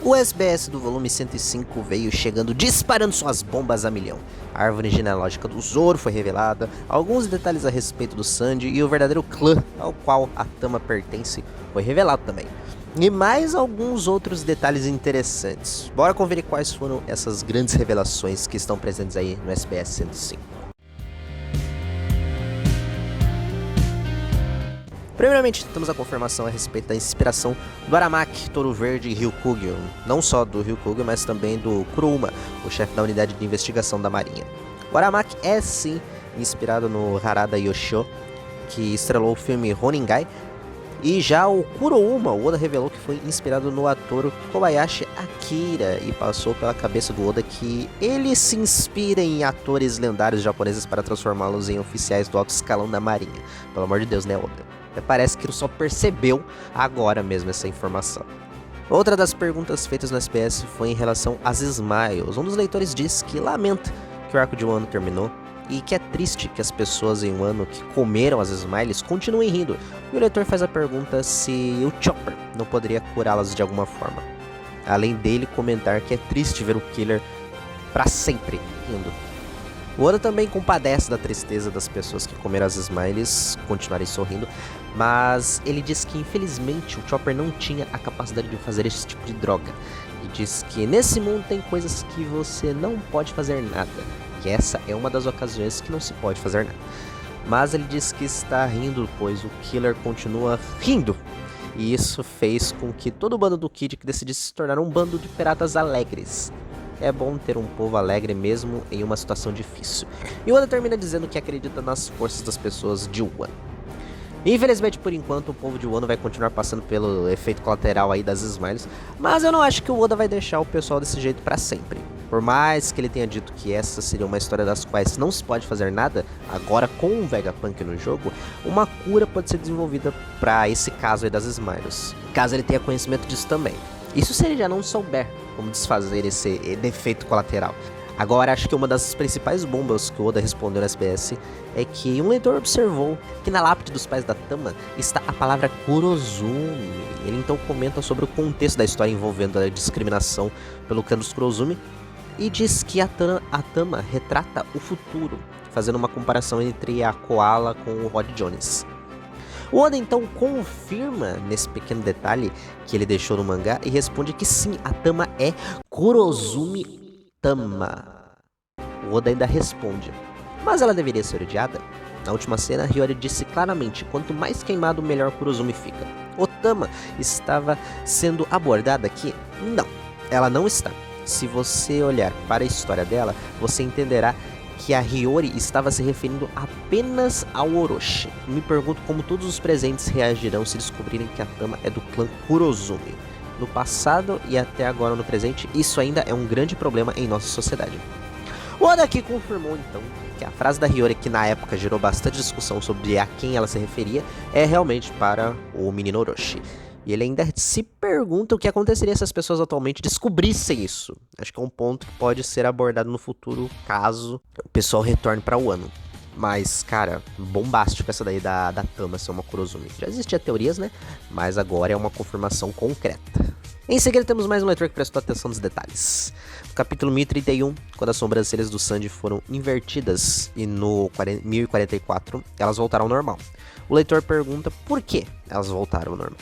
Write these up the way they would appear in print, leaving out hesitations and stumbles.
O SBS do volume 105 veio chegando disparando suas bombas a milhão. A árvore genealógica do Zoro foi revelada, alguns detalhes a respeito do Sanji e o verdadeiro clã ao qual a Tama pertence foi revelado também. E mais alguns outros detalhes interessantes. Bora conferir quais foram essas grandes revelações que estão presentes aí no SBS 105. Primeiramente, temos a confirmação a respeito da inspiração do Aramaki, Touro Verde e Ryukugyu, não só do Ryukugyu, mas também do Kuruma, o chefe da unidade de investigação da marinha. O Aramaki é sim inspirado no Harada Yoshio, que estrelou o filme Roningai, e já o Kurouma, o Oda revelou que foi inspirado no ator Kobayashi Akira, e passou pela cabeça do Oda que ele se inspira em atores lendários japoneses para transformá-los em oficiais do alto escalão da marinha. Pelo amor de Deus, né, Oda? Parece que ele só percebeu agora mesmo essa informação. Outra das perguntas feitas no SBS foi em relação às Smiles. Um dos leitores disse que lamenta que o arco de Wano terminou e que é triste que as pessoas em Wano que comeram as Smiles continuem rindo. E o leitor faz a pergunta se o Chopper não poderia curá-las de alguma forma. Além dele comentar que é triste ver o Killer para sempre rindo. O Oda também compadece da tristeza das pessoas que comeram as Smiles continuarem sorrindo, mas ele diz que infelizmente o Chopper não tinha a capacidade de fazer esse tipo de droga. E diz que nesse mundo tem coisas que você não pode fazer nada, que essa é uma das ocasiões que não se pode fazer nada. Mas ele diz que está rindo, pois o Killer continua rindo. E isso fez com que todo o bando do Kid decidisse se tornar um bando de piratas alegres. É bom ter um povo alegre mesmo em uma situação difícil. E o Oda termina dizendo que acredita nas forças das pessoas de Wano. Infelizmente, por enquanto, o povo de Wano vai continuar passando pelo efeito colateral aí das Smiles, mas eu não acho que o Oda vai deixar o pessoal desse jeito pra sempre. Por mais que ele tenha dito que essa seria uma história das quais não se pode fazer nada, agora com o Vegapunk no jogo, uma cura pode ser desenvolvida pra esse caso aí das Smiles, caso ele tenha conhecimento disso também. Isso se ele já não souber como desfazer esse defeito colateral. Agora, acho que uma das principais bombas que o Oda respondeu no SBS é que um leitor observou que na lápide dos pais da Tama está a palavra Kurozumi. Ele então comenta sobre o contexto da história envolvendo a discriminação pelo clã dos Kurozumi e diz que a Tama retrata o futuro, fazendo uma comparação entre a Koala com o Rod Jones. O Oda então confirma nesse pequeno detalhe que ele deixou no mangá e responde que sim, a Tama é Kurozumi Tama. O Oda ainda responde, mas ela deveria ser odiada? Na última cena, Hiyori disse claramente, quanto mais queimado, melhor Kurozumi fica. O Tama estava sendo abordada aqui? Não, ela não está. Se você olhar para a história dela, você entenderá que a Hiyori estava se referindo apenas ao Orochi. Me pergunto como todos os presentes reagirão se descobrirem que a Tama é do clã Kurozumi. No passado e até agora no presente, isso ainda é um grande problema em nossa sociedade. O Oda aqui confirmou então que a frase da Hiyori, que na época gerou bastante discussão sobre a quem ela se referia, é realmente para o menino Orochi. E ele ainda se pergunta o que aconteceria se as pessoas atualmente descobrissem isso. Acho que é um ponto que pode ser abordado no futuro, caso o pessoal retorne para Wano. Mas, cara, bombástico essa daí da Tama ser uma Kurozumi. Já existia teorias, né? Mas agora é uma confirmação concreta. Em seguida temos mais um leitor que prestou atenção nos detalhes. No capítulo 1031, quando as sobrancelhas do Sanji foram invertidas e no 1044 elas voltaram ao normal. O leitor pergunta por que elas voltaram ao normal.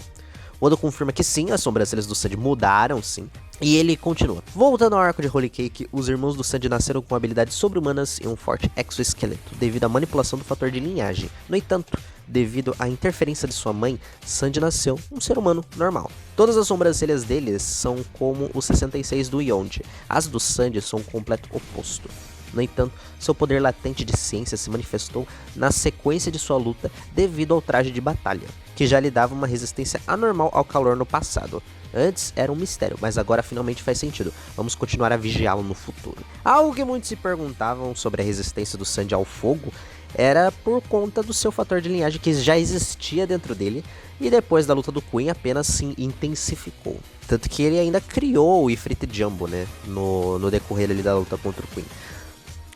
O Oda confirma que sim, as sobrancelhas do Sanji mudaram sim. E ele continua. Voltando ao arco de Holy Cake, os irmãos do Sanji nasceram com habilidades sobre-humanas e um forte exoesqueleto, devido à manipulação do fator de linhagem. No entanto, devido à interferência de sua mãe, Sanji nasceu um ser humano normal. Todas as sobrancelhas deles são como os 66 do Yonji. As do Sanji são o completo oposto. No entanto, seu poder latente de ciência se manifestou na sequência de sua luta devido ao traje de batalha, que já lhe dava uma resistência anormal ao calor no passado. Antes era um mistério, mas agora finalmente faz sentido. Vamos continuar a vigiá-lo no futuro. Algo que muitos se perguntavam sobre a resistência do Sanji ao fogo era por conta do seu fator de linhagem que já existia dentro dele e depois da luta do Queen apenas se intensificou. Tanto que ele ainda criou o Ifrit Jumbo, né, no decorrer ali da luta contra o Queen.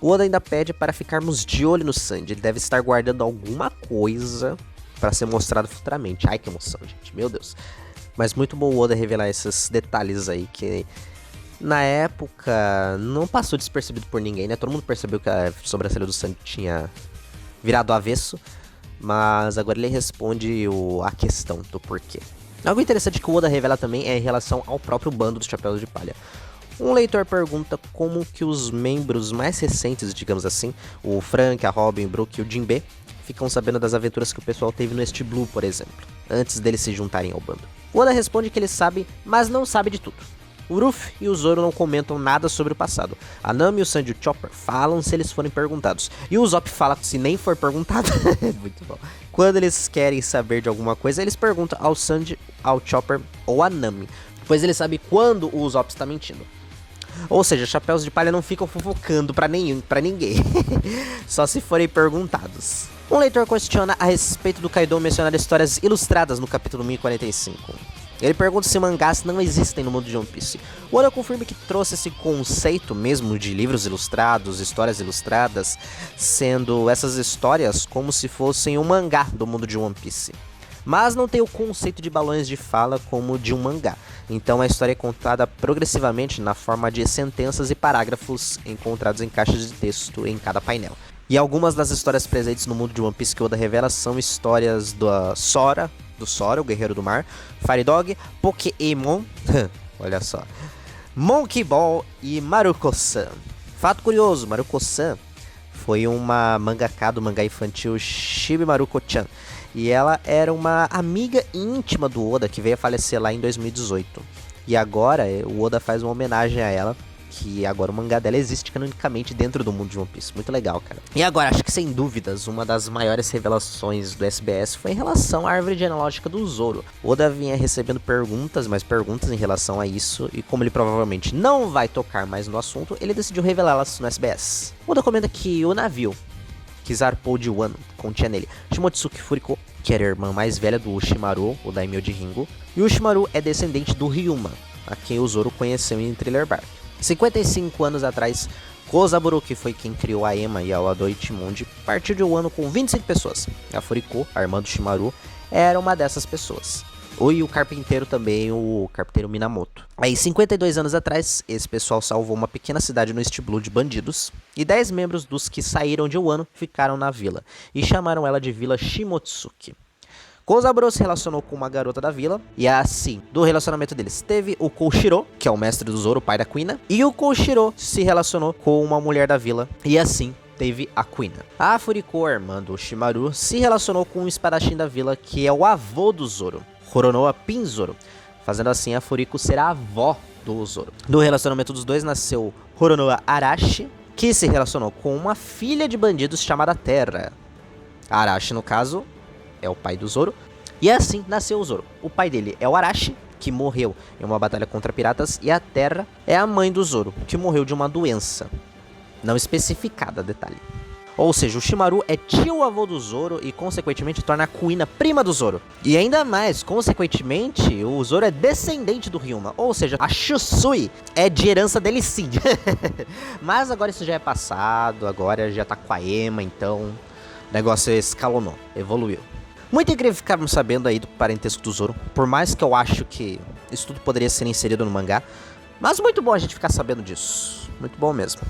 O Oda ainda pede para ficarmos de olho no Sanji. Ele deve estar guardando alguma coisa para ser mostrado futuramente. Ai, que emoção, gente. Meu Deus. Mas muito bom o Oda revelar esses detalhes aí, que na época não passou despercebido por ninguém, né? Todo mundo percebeu que a sobrancelha do Sanji tinha virado avesso, mas agora ele responde a questão do porquê. Algo interessante que o Oda revela também é em relação ao próprio bando dos Chapéus de Palha. Um leitor pergunta como que os membros mais recentes, digamos assim, o Frank, a Robin, o Brook e o Jinbe, ficam sabendo das aventuras que o pessoal teve no East Blue, por exemplo, antes deles se juntarem ao bando. O Oda responde que ele sabe, mas não sabe de tudo. O Ruffy e o Zoro não comentam nada sobre o passado. A Nami, o Sanji e o Chopper falam se eles forem perguntados. E o Usopp fala se nem for perguntado. Muito bom. Quando eles querem saber de alguma coisa, eles perguntam ao Sanji, ao Chopper ou à Nami, pois ele sabe quando o Usopp está mentindo. Ou seja, Chapéus de Palha não ficam fofocando pra ninguém. Só se forem perguntados. Um leitor questiona a respeito do Kaido mencionar histórias ilustradas no capítulo 1045. Ele pergunta se mangás não existem no mundo de One Piece. O Oda confirma que trouxe esse conceito mesmo de livros ilustrados, histórias ilustradas, sendo essas histórias como se fossem um mangá do mundo de One Piece. Mas não tem o conceito de balões de fala como de um mangá. Então a história é contada progressivamente na forma de sentenças e parágrafos encontrados em caixas de texto em cada painel. E algumas das histórias presentes no mundo de One Piece que Oda revela são histórias do Sora, o Guerreiro do Mar, Fire Dog, Pokémon, olha só, Monkey Ball e Maruko-san. Fato curioso, Maruko-san foi uma mangaka do mangá infantil Chibi Maruko-chan. E ela era uma amiga íntima do Oda que veio a falecer lá em 2018. E agora o Oda faz uma homenagem a ela, que agora o mangá dela existe canonicamente dentro do mundo de One Piece. Muito legal, cara. E agora, acho que sem dúvidas, uma das maiores revelações do SBS foi em relação à árvore genealógica do Zoro. O Oda vinha recebendo mais perguntas em relação a isso, e como ele provavelmente não vai tocar mais no assunto, ele decidiu revelá-las no SBS. O Oda comenta que o navio que zarpou de Wano continha nele Shimotsuki Furiko, que era a irmã mais velha do Ushimaru, o daimyo de Ringo, e o Ushimaru é descendente do Ryuma, a quem o Zoro conheceu em Thriller Bark. 55 anos atrás, Kozaburo, que foi quem criou a Ema e a Wado Ichimonji, partiu de Wano com 25 pessoas. A Furiko, a irmã do Shimaru, era uma dessas pessoas. E o carpinteiro também, o carpinteiro Minamoto. Aí, 52 anos atrás, esse pessoal salvou uma pequena cidade no East Blue de bandidos, e 10 membros dos que saíram de Wano ficaram na vila, e chamaram ela de Vila Shimotsuki. Kozaburo se relacionou com uma garota da vila, e assim, do relacionamento deles, teve o Koushiro, que é o mestre do Zoro, o pai da Kuina, e o Koushiro se relacionou com uma mulher da vila, e assim, teve a Kuina. A Furiko, a irmã do Shimaru, se relacionou com um espadachim da vila, que é o avô do Zoro, Horonoa Pinzoro, fazendo assim a Furiko ser a avó do Zoro. Do relacionamento dos dois nasceu Horonoa Arashi, que se relacionou com uma filha de bandidos chamada Terra. Arashi, no caso, é o pai do Zoro. E assim nasceu o Zoro. O pai dele é o Arashi, que morreu em uma batalha contra piratas, e a Terra é a mãe do Zoro, que morreu de uma doença não especificada, detalhe. Ou seja, o Shimaru é tio-avô do Zoro e, consequentemente, torna a Kuina prima do Zoro. E ainda mais, consequentemente, o Zoro é descendente do Ryuma. Ou seja, a Shusui é de herança dele sim. Mas agora isso já é passado, agora já tá com a Ema, então o negócio escalonou, evoluiu. Muito incrível ficarmos sabendo aí do parentesco do Zoro, por mais que eu acho que isso tudo poderia ser inserido no mangá. Mas muito bom a gente ficar sabendo disso, muito bom mesmo.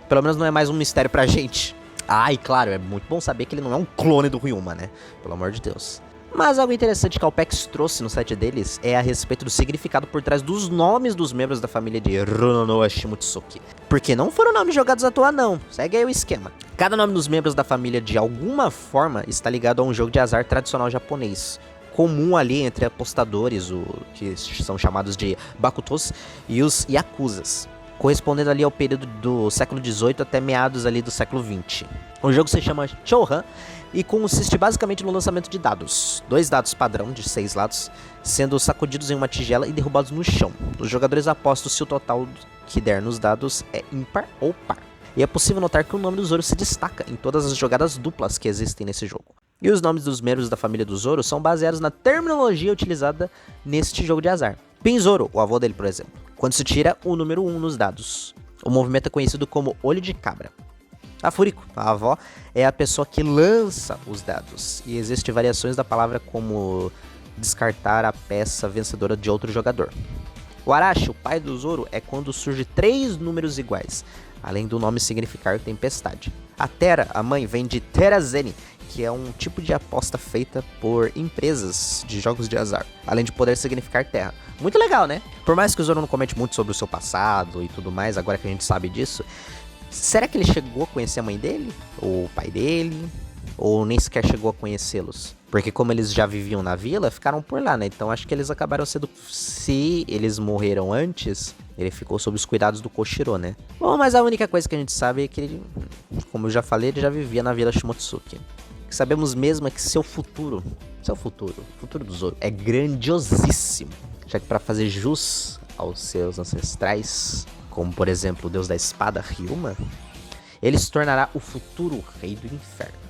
Pelo menos não é mais um mistério pra gente. Ah, e claro, é muito bom saber que ele não é um clone do Ryuma, né? Pelo amor de Deus. Mas algo interessante que a OPEX trouxe no site deles é a respeito do significado por trás dos nomes dos membros da família de Horonoa Shimotsuki. Porque não foram nomes jogados à toa não, segue aí o esquema. Cada nome dos membros da família de alguma forma está ligado a um jogo de azar tradicional japonês, comum ali entre apostadores, que são chamados de Bakutos, e os Yakuzas, correspondendo ali ao período do século XVIII até meados ali do século XX. O jogo se chama Chouhan e consiste basicamente no lançamento de dados. 2 dados padrão de 6 lados, sendo sacudidos em uma tigela e derrubados no chão. Os jogadores apostam se o total que der nos dados é ímpar ou par. E é possível notar que o nome do Zoro se destaca em todas as jogadas duplas que existem nesse jogo. E os nomes dos membros da família do Zoro são baseados na terminologia utilizada neste jogo de azar. Pinzoro, o avô dele, por exemplo, quando se tira o número 1 nos dados. O movimento é conhecido como olho de cabra. A Furiko, a avó, é a pessoa que lança os dados. E existem variações da palavra como descartar a peça vencedora de outro jogador. O Arashi, o pai do Zoro, é quando surge 3 números iguais, além do nome significar tempestade. A Terra, a mãe, vem de Terrazeni, que é um tipo de aposta feita por empresas de jogos de azar, além de poder significar terra. Muito legal, né? Por mais que o Zoro não comente muito sobre o seu passado e tudo mais, agora que a gente sabe disso, será que ele chegou a conhecer a mãe dele? Ou o pai dele? Ou nem sequer chegou a conhecê-los? Porque como eles já viviam na vila, ficaram por lá, né? Então acho que eles acabaram sendo... Se eles morreram antes, ele ficou sob os cuidados do Koshiro, né? Bom, mas a única coisa que a gente sabe é que ele, como eu já falei, ele já vivia na vila Shimotsuki. O que sabemos mesmo é que o futuro do Zoro, é grandiosíssimo. Já que para fazer jus aos seus ancestrais, como por exemplo o deus da espada, Ryuma, ele se tornará o futuro rei do inferno.